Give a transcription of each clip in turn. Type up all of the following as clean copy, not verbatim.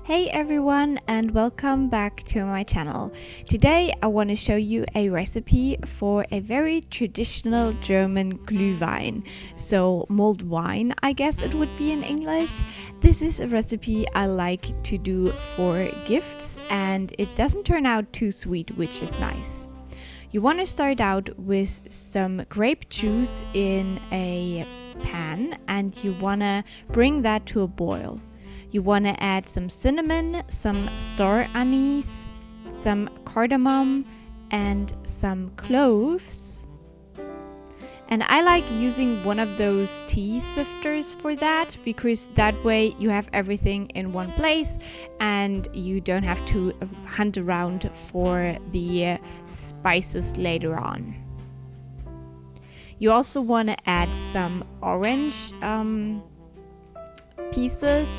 Hey everyone, and welcome back to my channel. Today I want to show you a recipe for a very traditional German Glühwein. So mulled wine, I guess it would be in English. This is a recipe I like to do for gifts, and it doesn't turn out too sweet, which is nice. You want to start out with some grape juice in a pan, and you want to bring that to a boil. You want to add some cinnamon, some star anise, some cardamom, and some cloves. And I like using one of those tea sifters for that, because that way you have everything in one place and you don't have to hunt around for the spices later on. You also want to add some orange pieces.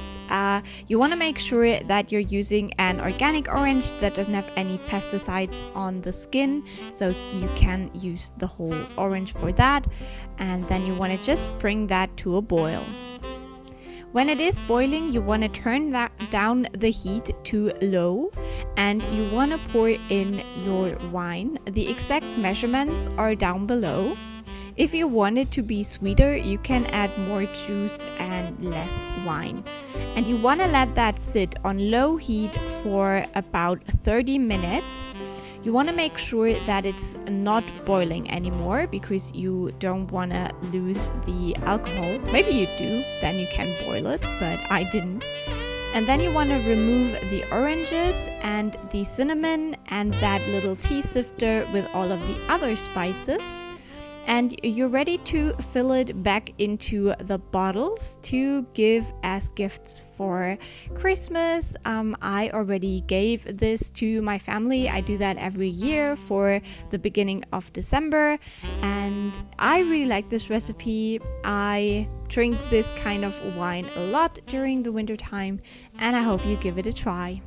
You want to make sure that you're using an organic orange that doesn't have any pesticides on the skin, so you can use the whole orange for that. And then you want to just bring that to a boil. When it is boiling, you want to turn down the heat to low, and you want to pour in your wine. The exact measurements are down below. If you want it to be sweeter, you can add more juice and less wine. And you want to let that sit on low heat for about 30 minutes. You want to make sure that it's not boiling anymore, because you don't want to lose the alcohol. Maybe you do, then you can boil it, but I didn't. And then you want to remove the oranges and the cinnamon and that little tea sifter with all of the other spices. And you're ready to fill it back into the bottles to give as gifts for Christmas. I already gave this to my family. I do that every year for the beginning of December, and I really like this recipe. I drink this kind of wine a lot during the winter time, and I hope you give it a try.